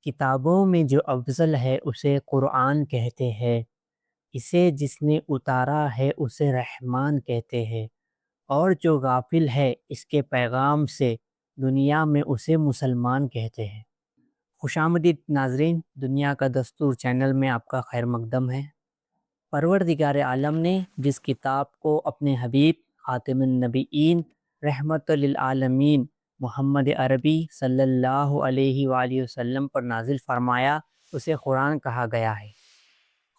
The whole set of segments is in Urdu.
کتابوں میں جو افضل ہے اسے قرآن کہتے ہیں، اسے جس نے اتارا ہے اسے رحمان کہتے ہیں، اور جو غافل ہے اس کے پیغام سے دنیا میں اسے مسلمان کہتے ہیں۔ خوش آمدید ناظرین، دنیا کا دستور چینل میں آپ کا خیر مقدم ہے۔ پروردگار عالم نے جس کتاب کو اپنے حبیب خاتم النبیین رحمت للعالمین محمد عربی صلی اللہ علیہ وآلہ وسلم پر نازل فرمایا اسے قرآن کہا گیا ہے۔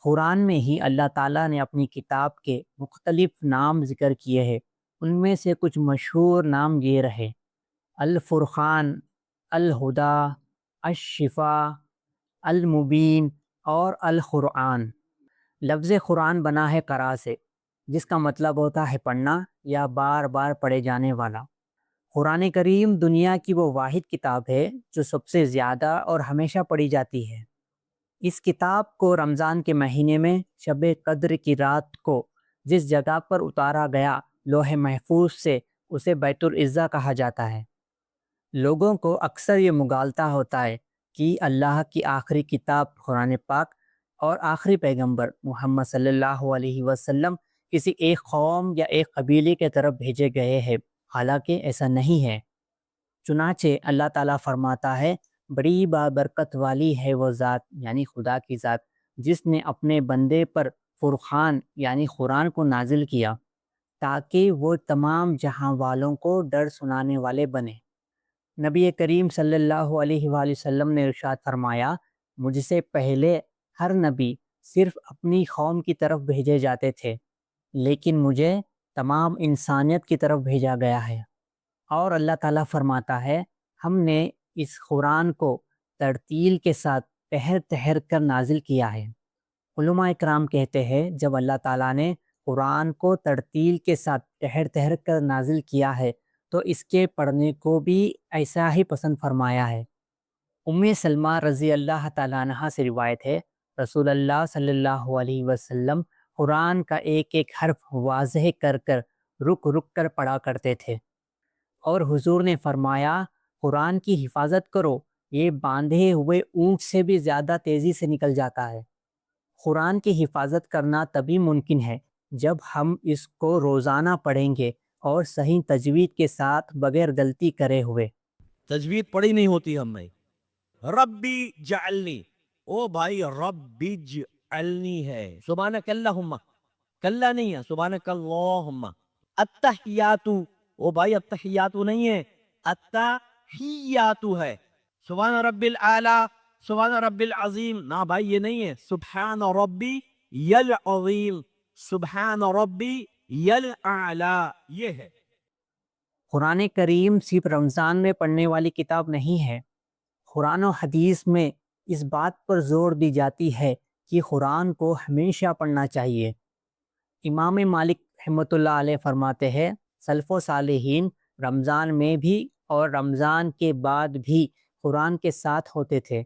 قرآن میں ہی اللہ تعالیٰ نے اپنی کتاب کے مختلف نام ذکر کیے ہیں۔ ان میں سے کچھ مشہور نام یہ رہے: الفرقان، الہدیٰ، الشفاء، المبین اور القرآن۔ لفظ قرآن بنا ہے قرأ سے، جس کا مطلب ہوتا ہے پڑھنا یا بار بار پڑھے جانے والا۔ قرآن کریم دنیا کی وہ واحد کتاب ہے جو سب سے زیادہ اور ہمیشہ پڑھی جاتی ہے۔ اس کتاب کو رمضان کے مہینے میں شب قدر کی رات کو جس جگہ پر اتارا گیا لوح محفوظ سے اسے بیت العزہ کہا جاتا ہے۔ لوگوں کو اکثر یہ مغالطہ ہوتا ہے کہ اللہ کی آخری کتاب قرآن پاک اور آخری پیغمبر محمد صلی اللہ علیہ وسلم کسی ایک قوم یا ایک قبیلے کے طرف بھیجے گئے ہیں، حالانکہ ایسا نہیں ہے۔ چنانچہ اللہ تعالیٰ فرماتا ہے: بڑی بابرکت والی ہے وہ ذات، یعنی خدا کی ذات، جس نے اپنے بندے پر فرقان یعنی قرآن کو نازل کیا تاکہ وہ تمام جہاں والوں کو ڈر سنانے والے بنے۔ نبی کریم صلی اللہ علیہ وآلہ وسلم نے ارشاد فرمایا: مجھ سے پہلے ہر نبی صرف اپنی قوم کی طرف بھیجے جاتے تھے، لیکن مجھے تمام انسانیت کی طرف بھیجا گیا ہے۔ اور اللہ تعالیٰ فرماتا ہے: ہم نے اس قرآن کو ترتیل کے ساتھ ٹہر ٹہر کر نازل کیا ہے۔ علماء اکرام کہتے ہیں جب اللہ تعالیٰ نے قرآن کو ترتیل کے ساتھ ٹہر ٹہر کر نازل کیا ہے تو اس کے پڑھنے کو بھی ایسا ہی پسند فرمایا ہے۔ ام سلمہ رضی اللہ تعالیٰ عنہا سے روایت ہے، رسول اللہ صلی اللہ علیہ وسلم قرآن کا ایک ایک حرف واضح کر کر رک رک کر پڑھا کرتے تھے، اور حضور نے فرمایا: قرآن کی حفاظت کرو، یہ باندھے ہوئے اونٹ سے بھی زیادہ تیزی سے نکل جاتا ہے۔ قرآن کی حفاظت کرنا تبھی ممکن ہے جب ہم اس کو روزانہ پڑھیں گے اور صحیح تجوید کے ساتھ بغیر غلطی کرے ہوئے۔ تجوید پڑھی نہیں ہوتی ہم میں۔ ربی جعلنی، او بھائی ربی جعلنی ہے، سبحانک اللہم، کلہ نہیں ہے، سبحانک اللہم۔ التحیاتو، او بھائی التحیاتو نہیں ہے، التحیاتو ہے۔ سبحان ربی العالی، سبحان ربی العظیم، نہ بھائی یہ نہیں ہے، سبحان ربی العظیم، سبحان ربی العالی، یہ ہے۔ قرآن کریم صرف رمضان میں پڑھنے والی کتاب نہیں ہے۔ قرآن و حدیث میں اس بات پر زور دی جاتی ہے کہ قرآن کو ہمیشہ پڑھنا چاہیے۔ امام مالک رحمۃ اللہ علیہ فرماتے ہیں: سلف و صالحین رمضان میں بھی اور رمضان کے بعد بھی قرآن کے ساتھ ہوتے تھے۔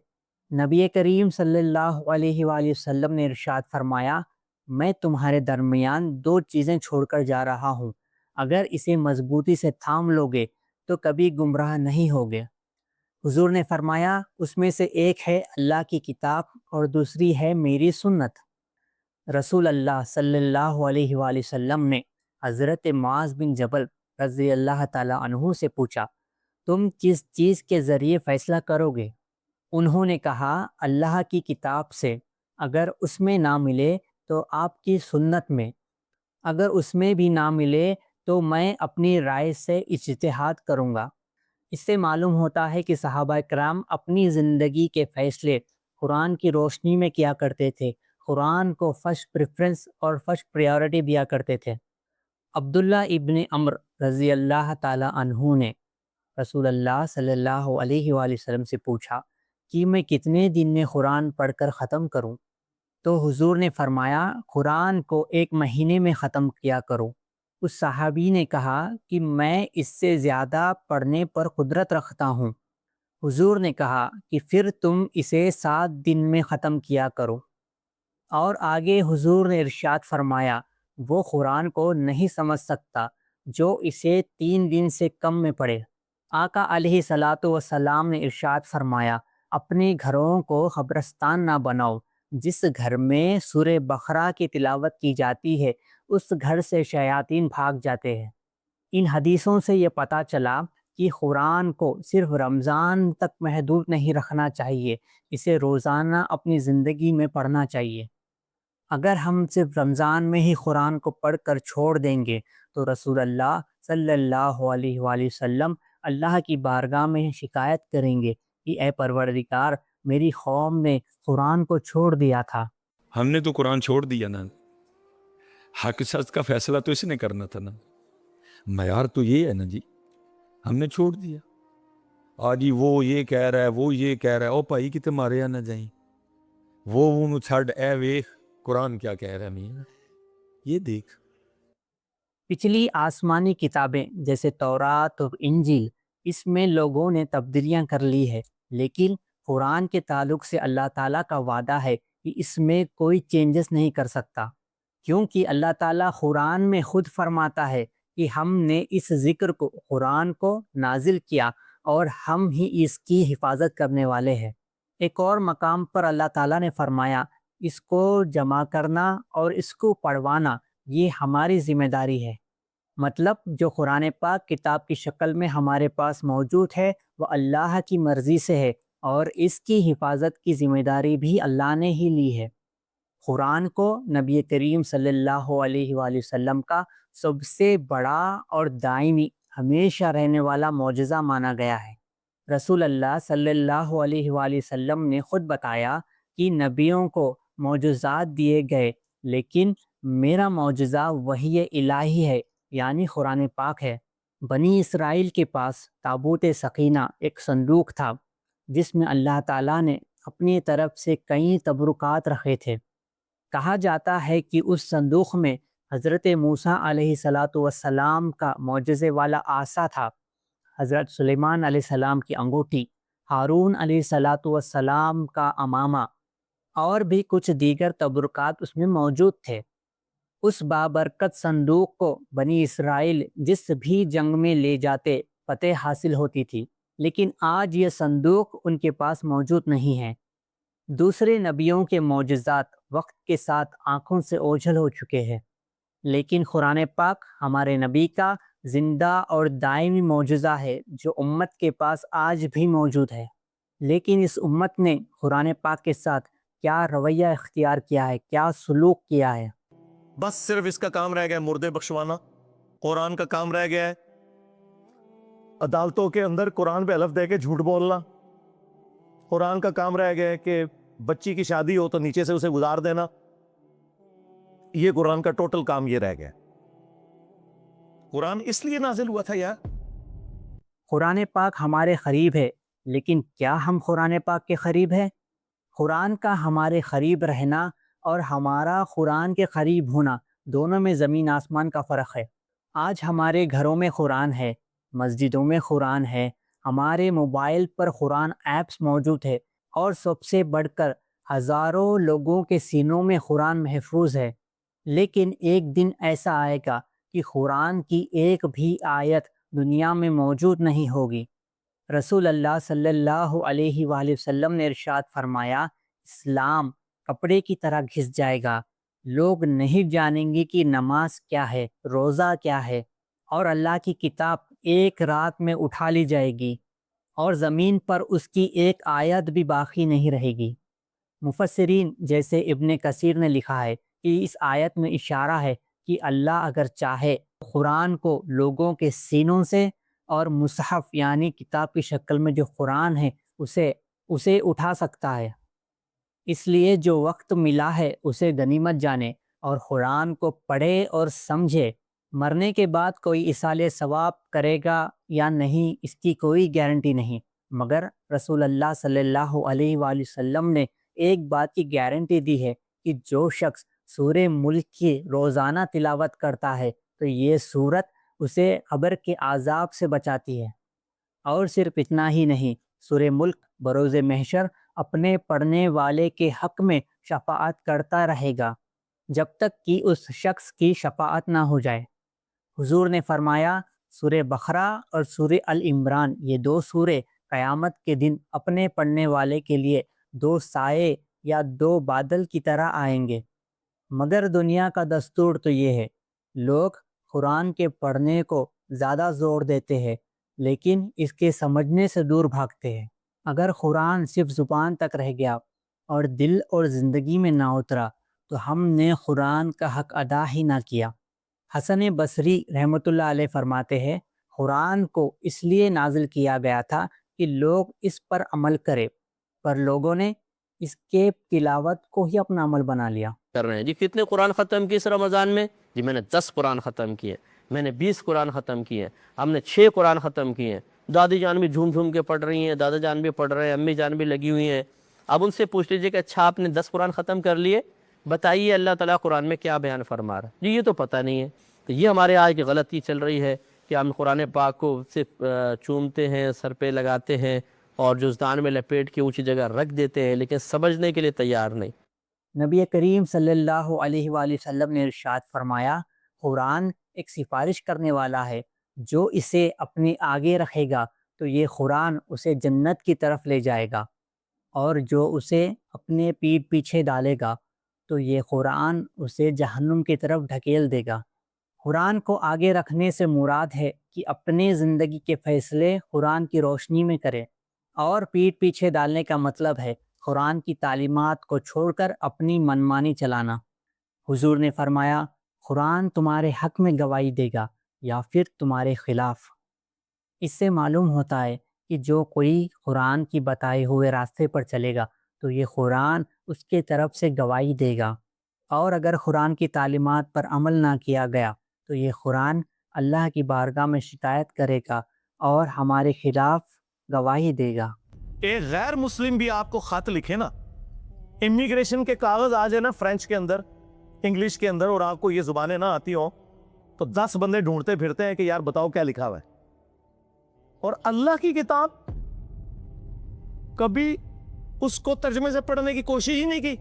نبی کریم صلی اللہ علیہ وآلہ وسلم نے ارشاد فرمایا: میں تمہارے درمیان دو چیزیں چھوڑ کر جا رہا ہوں، اگر اسے مضبوطی سے تھام لوگے تو کبھی گمراہ نہیں ہوگے۔ حضور نے فرمایا: اس میں سے ایک ہے اللہ کی کتاب اور دوسری ہے میری سنت۔ رسول اللہ صلی اللہ علیہ وآلہ وسلم نے حضرت معاذ بن جبل رضی اللہ تعالیٰ عنہ سے پوچھا: تم کس چیز کے ذریعے فیصلہ کرو گے؟ انہوں نے کہا: اللہ کی کتاب سے، اگر اس میں نہ ملے تو آپ کی سنت میں، اگر اس میں بھی نہ ملے تو میں اپنی رائے سے اجتہاد کروں گا۔ اس سے معلوم ہوتا ہے کہ صحابہ کرام اپنی زندگی کے فیصلے قرآن کی روشنی میں کیا کرتے تھے، قرآن کو فرسٹ پریفرنس اور فرسٹ پریورٹی دیا کرتے تھے۔ عبداللہ ابن عمر رضی اللہ تعالیٰ عنہ نے رسول اللہ صلی اللہ علیہ وآلہ وسلم سے پوچھا کہ میں کتنے دن میں قرآن پڑھ کر ختم کروں؟ تو حضور نے فرمایا: قرآن کو 1 مہینے میں ختم کیا کرو۔ اس صحابی نے کہا کہ میں اس سے زیادہ پڑھنے پر قدرت رکھتا ہوں۔ حضور نے کہا کہ پھر تم اسے 7 دن میں ختم کیا کرو۔ اور آگے حضور نے ارشاد فرمایا: وہ قرآن کو نہیں سمجھ سکتا جو اسے 3 دن سے کم میں پڑھے۔ آقا علیہ الصلاۃ والسلام نے ارشاد فرمایا: اپنے گھروں کو قبرستان نہ بناؤ۔ جس گھر میں سورہ بقرہ کی تلاوت کی جاتی ہے اس گھر سے شیاطین بھاگ جاتے ہیں۔ ان حدیثوں سے یہ پتہ چلا کہ قرآن کو صرف رمضان تک محدود نہیں رکھنا چاہیے، اسے روزانہ اپنی زندگی میں پڑھنا چاہیے۔ اگر ہم صرف رمضان میں ہی قرآن کو پڑھ کر چھوڑ دیں گے تو رسول اللہ صلی اللہ علیہ وآلہ وسلم اللہ کی بارگاہ میں شکایت کریں گے کہ اے پروردگار، میری قوم نے قرآن کو چھوڑ دیا تھا۔ ہم نے تو قرآن چھوڑ دیا نا، حق سچ کا فیصلہ تو اس نے کرنا تھا نا، معیار تو یہ ہے نا جی، ہم نے چھوڑ دیا۔ آج جی وہ یہ کہہ رہا ہے، وہ یہ کہہ رہا ہے، او بھائی کتے مارے یا نہ جائیں، وہ چھڑ اے ویخ قرآن کیا کہہ رہا ہے میاں، یہ دیکھ۔ پچھلی آسمانی کتابیں جیسے تورات اور انجیل، اس میں لوگوں نے تبدیلیاں کر لی ہے، لیکن قرآن کے تعلق سے اللہ تعالیٰ کا وعدہ ہے کہ اس میں کوئی چینجز نہیں کر سکتا، کیونکہ اللہ تعالیٰ قرآن میں خود فرماتا ہے کہ ہم نے اس ذکر کو، قرآن کو نازل کیا اور ہم ہی اس کی حفاظت کرنے والے ہیں۔ ایک اور مقام پر اللہ تعالیٰ نے فرمایا، اس کو جمع کرنا اور اس کو پڑھوانا یہ ہماری ذمہ داری ہے۔ مطلب جو قرآن پاک کتاب کی شکل میں ہمارے پاس موجود ہے وہ اللہ کی مرضی سے ہے، اور اس کی حفاظت کی ذمہ داری بھی اللہ نے ہی لی ہے۔ قرآن کو نبی کریم صلی اللہ علیہ وآلہ وسلم کا سب سے بڑا اور دائمی، ہمیشہ رہنے والا معجزہ مانا گیا ہے۔ رسول اللہ صلی اللہ علیہ وآلہ وسلم نے خود بتایا کہ نبیوں کو معجزات دیے گئے، لیکن میرا معجزہ وحی الہی ہے، یعنی قرآن پاک ہے۔ بنی اسرائیل کے پاس تابوت سکینہ، ایک صندوق تھا جس میں اللہ تعالیٰ نے اپنی طرف سے کئی تبرکات رکھے تھے۔ کہا جاتا ہے کہ اس صندوق میں حضرت موسیٰ علیہ السلام کا معجزے والا عصا تھا، حضرت سلیمان علیہ السلام کی انگوٹھی، ہارون علیہ السلام کا امامہ، اور بھی کچھ دیگر تبرکات اس میں موجود تھے۔ اس بابرکت صندوق کو بنی اسرائیل جس بھی جنگ میں لے جاتے فتح حاصل ہوتی تھی، لیکن آج یہ صندوق ان کے پاس موجود نہیں ہے۔ دوسرے نبیوں کے معجزات وقت کے ساتھ آنکھوں سے اوجھل ہو چکے ہیں، لیکن قرآن پاک ہمارے نبی کا زندہ اور دائمی معجزہ ہے جو امت کے پاس آج بھی موجود ہے۔ لیکن اس امت نے قرآن پاک کے ساتھ کیا رویہ اختیار کیا ہے، کیا سلوک کیا ہے؟ بس صرف اس کا کام رہ گیا ہے مردے بخشوانا۔ قرآن کا کام رہ گیا ہے عدالتوں کے اندر قرآن پہ حلف دے کے جھوٹ بولنا۔ قرآن کا کام رہ گیا ہے کہ بچی کی شادی ہو تو نیچے سے اسے گزار دینا۔ یہ قرآن کا ٹوٹل کام یہ رہ گیا ہے۔ قرآن اس لیے نازل ہوا تھا یار۔ قرآن پاک ہمارے قریب ہے، لیکن کیا ہم قرآن پاک کے قریب ہیں؟ قرآن کا ہمارے قریب رہنا اور ہمارا قرآن کے قریب ہونا، دونوں میں زمین آسمان کا فرق ہے۔ آج ہمارے گھروں میں قرآن ہے، مسجدوں میں قرآن ہے، ہمارے موبائل پر قرآن ایپس موجود ہے، اور سب سے بڑھ کر ہزاروں لوگوں کے سینوں میں قرآن محفوظ ہے۔ لیکن ایک دن ایسا آئے گا کہ قرآن کی ایک بھی آیت دنیا میں موجود نہیں ہوگی۔ رسول اللہ صلی اللہ علیہ وآلہ وسلم نے ارشاد فرمایا، اسلام کپڑے کی طرح گھس جائے گا، لوگ نہیں جانیں گے کہ نماز کیا ہے، روزہ کیا ہے، اور اللہ کی کتاب ایک رات میں اٹھا لی جائے گی، اور زمین پر اس کی ایک آیت بھی باقی نہیں رہے گی۔ مفسرین جیسے ابن کثیر نے لکھا ہے کہ اس آیت میں اشارہ ہے کہ اللہ اگر چاہے قرآن کو لوگوں کے سینوں سے اور مصحف یعنی کتاب کی شکل میں جو قرآن ہے اسے اٹھا سکتا ہے۔ اس لیے جو وقت ملا ہے اسے غنیمت جانے اور قرآن کو پڑھے اور سمجھے۔ مرنے کے بعد کوئی ایصال ثواب کرے گا یا نہیں اس کی کوئی گارنٹی نہیں، مگر رسول اللہ صلی اللہ علیہ وآلہ وسلم نے ایک بات کی گارنٹی دی ہے کہ جو شخص سورہ ملک کی روزانہ تلاوت کرتا ہے تو یہ سورت اسے قبر کے عذاب سے بچاتی ہے۔ اور صرف اتنا ہی نہیں، سورہ ملک بروز محشر اپنے پڑھنے والے کے حق میں شفاعت کرتا رہے گا جب تک کہ اس شخص کی شفاعت نہ ہو جائے۔ حضور نے فرمایا، سورہ بقرہ اور سورہ ال عمران یہ دو سورے قیامت کے دن اپنے پڑھنے والے کے لیے 2 سائے یا 2 بادل کی طرح آئیں گے۔ مگر دنیا کا دستور تو یہ ہے، لوگ قرآن کے پڑھنے کو زیادہ زور دیتے ہیں لیکن اس کے سمجھنے سے دور بھاگتے ہیں۔ اگر قرآن صرف زبان تک رہ گیا اور دل اور زندگی میں نہ اترا تو ہم نے قرآن کا حق ادا ہی نہ کیا۔ حسن بصری رحمۃ اللہ علیہ فرماتے ہیں، قرآن کو اس لیے نازل کیا گیا تھا کہ لوگ اس پر عمل کرے، پر لوگوں نے اس کے تلاوت کو ہی اپنا عمل بنا لیا۔ کر رہے ہیں جی کتنے قرآن ختم کیے اس رمضان میں؟ جی میں نے 10 قرآن ختم کیے، میں نے 20 قرآن ختم کیے، ہم نے 6 قرآن ختم کیے ہیں۔ دادی جان بھی جھوم جھوم کے پڑھ رہی ہیں، دادا جان بھی پڑھ رہے ہیں، امی جان بھی لگی ہوئی ہیں۔ اب ان سے پوچھ لیجئے کہ اچھا آپ نے 10 قرآن ختم کر لیے، بتائیے اللہ تعالیٰ قرآن میں کیا بیان فرما رہا ہے؟ جی یہ تو پتہ نہیں ہے۔ تو یہ ہمارے آج کی غلطی چل رہی ہے کہ ہم قرآن پاک کو صرف چومتے ہیں، سر پہ لگاتے ہیں اور جزدان میں لپیٹ کے اونچی جگہ رکھ دیتے ہیں، لیکن سمجھنے کے لیے تیار نہیں۔ نبی کریم صلی اللہ علیہ وآلہ وسلم نے ارشاد فرمایا، قرآن ایک سفارش کرنے والا ہے، جو اسے اپنے آگے رکھے گا تو یہ قرآن اسے جنت کی طرف لے جائے گا، اور جو اسے اپنے پیٹھ پیچھے ڈالے گا تو یہ قرآن اسے جہنم کی طرف ڈھکیل دے گا۔ قرآن کو آگے رکھنے سے مراد ہے کہ اپنے زندگی کے فیصلے قرآن کی روشنی میں کرے، اور پیٹھ پیچھے ڈالنے کا مطلب ہے قرآن کی تعلیمات کو چھوڑ کر اپنی منمانی چلانا۔ حضور نے فرمایا، قرآن تمہارے حق میں گواہی دے گا یا پھر تمہارے خلاف۔ اس سے معلوم ہوتا ہے کہ جو کوئی قرآن کی بتائے ہوئے راستے پر چلے گا تو یہ قرآن اس کے طرف سے گواہی دے گا، اور اگر قرآن کی تعلیمات پر عمل نہ کیا گیا تو یہ قرآن اللہ کی بارگاہ میں شکایت کرے گا اور ہمارے خلاف گواہی دے گا۔ ایک غیر مسلم بھی آپ کو خط لکھے نا، امیگریشن کے کاغذ آ جائے نا فرینچ کے اندر، انگلش کے اندر، اور آپ کو یہ زبانیں نہ آتی ہوں تو 10 بندے ڈھونڈتے پھرتے ہیں کہ یار بتاؤ کیا لکھا ہوا ہے۔ اور اللہ کی کتاب کبھی اس کو ترجمے سے پڑھنے کی کوشش ہی نہیں کی۔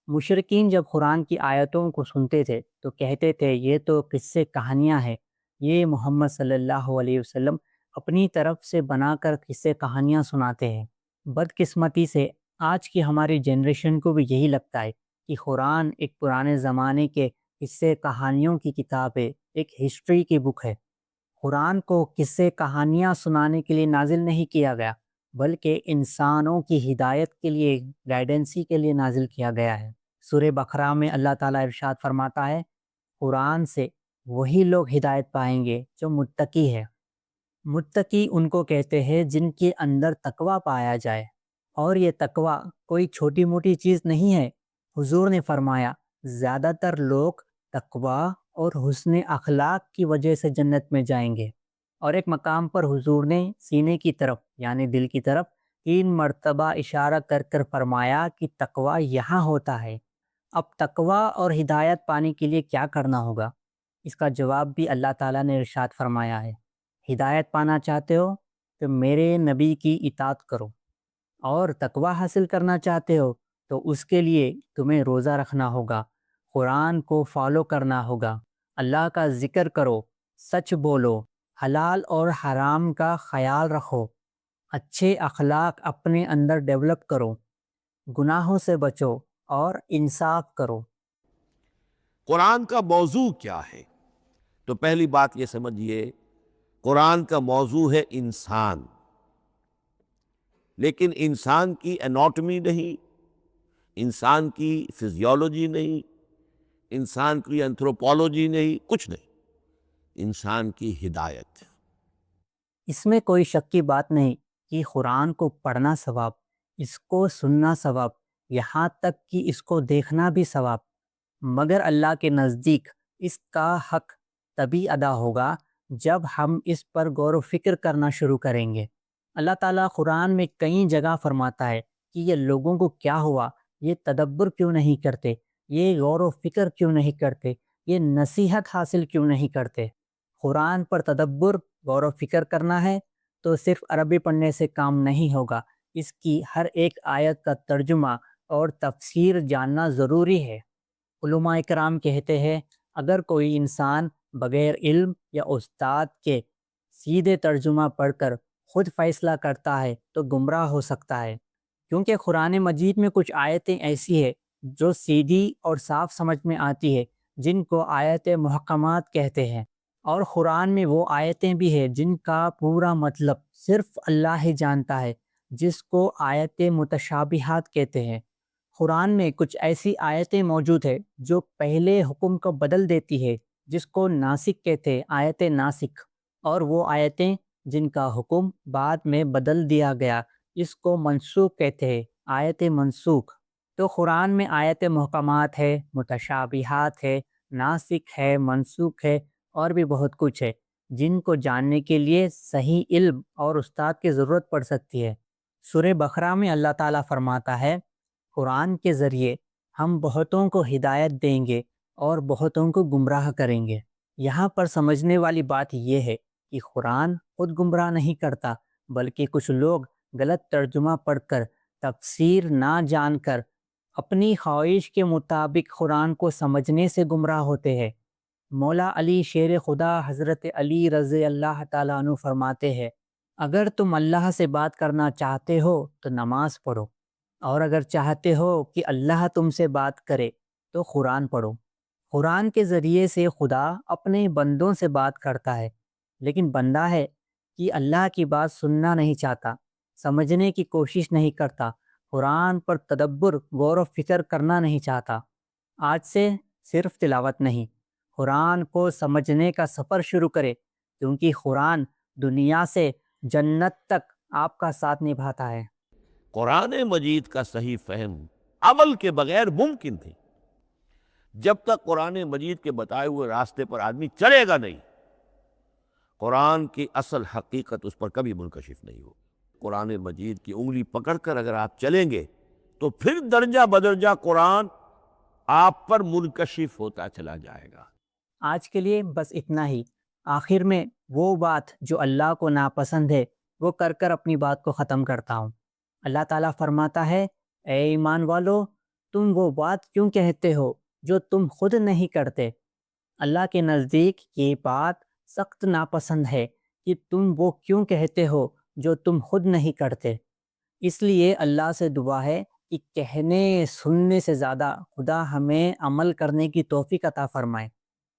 مشرکین جب قرآن کی آیتوں کو سنتے تھے تو کہتے تھے یہ تو قصے کہانیاں ہیں، یہ محمد صلی اللہ علیہ وسلم اپنی طرف سے بنا کر قصے کہانیاں سناتے ہیں۔ بدقسمتی سے آج کی ہماری جنریشن کو بھی یہی لگتا ہے کہ قرآن ایک پرانے زمانے کے قصے کہانیوں کی کتاب ہے، ایک ہسٹری کی بک ہے۔ قرآن کو قصے کہانیاں سنانے کے لیے نازل نہیں کیا گیا، بلکہ انسانوں کی ہدایت کے لیے، گائیڈنسی کے لیے نازل کیا گیا ہے۔ سورہ بقرہ میں اللہ تعالیٰ ارشاد فرماتا ہے، قرآن سے وہی لوگ ہدایت پائیں گے جو متقی ہے۔ متقی ان کو کہتے ہیں جن کے اندر تقویٰ پایا جائے، اور یہ تقویٰ کوئی چھوٹی موٹی چیز نہیں ہے۔ حضور نے فرمایا، زیادہ تر لوگ تقویٰ اور حسن اخلاق کی وجہ سے جنت میں جائیں گے۔ اور ایک مقام پر حضور نے سینے کی طرف یعنی دل کی طرف 3 مرتبہ اشارہ کر کر فرمایا کہ تقویٰ یہاں ہوتا ہے۔ اب تقویٰ اور ہدایت پانے کے لیے کیا کرنا ہوگا؟ اس کا جواب بھی اللہ تعالیٰ نے ارشاد فرمایا ہے، ہدایت پانا چاہتے ہو تو میرے نبی کی اطاعت کرو، اور تقویٰ حاصل کرنا چاہتے ہو تو اس کے لیے تمہیں روزہ رکھنا ہوگا، قرآن کو فالو کرنا ہوگا، اللہ کا ذکر کرو، سچ بولو، حلال اور حرام کا خیال رکھو، اچھے اخلاق اپنے اندر ڈیولپ کرو، گناہوں سے بچو اور انصاف کرو۔ قرآن کا موضوع کیا ہے؟ تو پہلی بات یہ سمجھیے، قرآن کا موضوع ہے انسان، لیکن انسان کی اناٹمی نہیں، انسان کی فزیولوجی نہیں، انسان کی انتھروپولوجی نہیں، کچھ نہیں، انسان کی ہدایت۔ اس میں کوئی شک کی بات نہیں کہ قرآن کو پڑھنا ثواب، اس کو سننا ثواب، یہاں تک کہ اس کو دیکھنا بھی ثواب، مگر اللہ کے نزدیک اس کا حق تبھی ادا ہوگا جب ہم اس پر غور و فکر کرنا شروع کریں گے۔ اللہ تعالیٰ قرآن میں کئی جگہ فرماتا ہے کہ یہ لوگوں کو کیا ہوا، یہ تدبر کیوں نہیں کرتے، یہ غور و فکر کیوں نہیں کرتے، یہ نصیحت حاصل کیوں نہیں کرتے۔ قرآن پر تدبر، غور و فکر کرنا ہے تو صرف عربی پڑھنے سے کام نہیں ہوگا، اس کی ہر ایک آیت کا ترجمہ اور تفسیر جاننا ضروری ہے۔ علماء کرام کہتے ہیں، اگر کوئی انسان بغیر علم یا استاد کے سیدھے ترجمہ پڑھ کر خود فیصلہ کرتا ہے تو گمراہ ہو سکتا ہے، کیونکہ قرآن مجید میں کچھ آیتیں ایسی ہیں جو سیدھی اور صاف سمجھ میں آتی ہے، جن کو آیت محکمات کہتے ہیں، اور قرآن میں وہ آیتیں بھی ہیں جن کا پورا مطلب صرف اللہ ہی جانتا ہے، جس کو آیت متشابہات کہتے ہیں۔ قرآن میں کچھ ایسی آیتیں موجود ہیں جو پہلے حکم کو بدل دیتی ہے، جس کو ناسخ کہتے ہیں، آیت ناسخ، اور وہ آیتیں جن کا حکم بعد میں بدل دیا گیا، اس کو منسوخ کہتے ہیں، آیت منسوخ۔ تو قرآن میں آیت محکمات ہے، متشابہات ہے، ناسخ ہے، منسوخ ہے، اور بھی بہت کچھ ہے، جن کو جاننے کے لیے صحیح علم اور استاد کی ضرورت پڑ سکتی ہے۔ سورہ بقرہ میں اللہ تعالیٰ فرماتا ہے، قرآن کے ذریعے ہم بہتوں کو ہدایت دیں گے اور بہتوں کو گمراہ کریں گے۔ یہاں پر سمجھنے والی بات یہ ہے کہ قرآن خود گمراہ نہیں کرتا، بلکہ کچھ لوگ غلط ترجمہ پڑھ کر، تفسیر نہ جان کر، اپنی خواہش کے مطابق قرآن کو سمجھنے سے گمراہ ہوتے ہیں۔ مولا علی شیر خدا حضرت علی رضی اللہ تعالیٰ عنہ فرماتے ہیں، اگر تم اللہ سے بات کرنا چاہتے ہو تو نماز پڑھو، اور اگر چاہتے ہو کہ اللہ تم سے بات کرے تو قرآن پڑھو۔ قرآن کے ذریعے سے خدا اپنے بندوں سے بات کرتا ہے، لیکن بندہ ہے کہ اللہ کی بات سننا نہیں چاہتا، سمجھنے کی کوشش نہیں کرتا، قرآن پر تدبر، غور و فکر کرنا نہیں چاہتا۔ آج سے صرف تلاوت نہیں، قرآن کو سمجھنے کا سفر شروع کرے، کیونکہ قرآن دنیا سے جنت تک آپ کا ساتھ نبھاتا ہے۔ قرآن مجید کا صحیح فہم عمل کے بغیر ممکن نہیں۔ جب تک قرآن مجید کے بتائے ہوئے راستے پر آدمی چلے گا نہیں، قرآن کی اصل حقیقت اس پر کبھی منکشف نہیں ہو۔ قرآن مجید کی انگلی پکڑ کر اگر آپ چلیں گے تو پھر درجہ بدرجہ قرآن آپ پر منکشف ہوتا چلا جائے گا۔ آج کے لیے بس اتنا ہی۔ آخر میں وہ بات جو اللہ کو ناپسند ہے وہ کر اپنی بات کو ختم کرتا ہوں۔ اللہ تعالیٰ فرماتا ہے، اے ایمان والو، تم وہ بات کیوں کہتے ہو جو تم خود نہیں کرتے؟ اللہ کے نزدیک یہ بات سخت ناپسند ہے کہ تم وہ کیوں کہتے ہو جو تم خود نہیں کرتے۔ اس لیے اللہ سے دعا ہے کہ کہنے سننے سے زیادہ خدا ہمیں عمل کرنے کی توفیق عطا فرمائے۔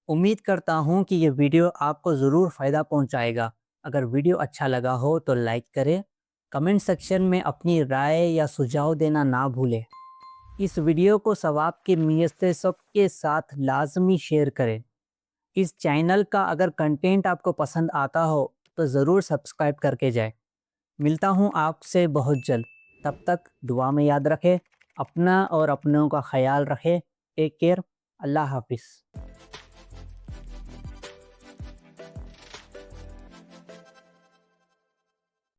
امید کرتا ہوں کہ یہ ویڈیو آپ کو ضرور فائدہ پہنچائے گا۔ اگر ویڈیو اچھا لگا ہو تو لائک کریں، کمنٹ سیکشن میں اپنی رائے یا سجھاؤ دینا نہ بھولیں۔ اس ویڈیو کو ثواب کی نیت سے سب کے ساتھ لازمی شیئر کریں۔ اس چینل کا اگر کنٹینٹ آپ کو پسند آتا ہو تو ضرور سبسکرائب کر کے جائیں۔ ملتا ہوں آپ سے بہت جلد، تب تک دعا میں یاد رکھیں، اپنا اور اپنوں کا خیال رکھیں۔ ٹیک کیئر، اللہ حافظ۔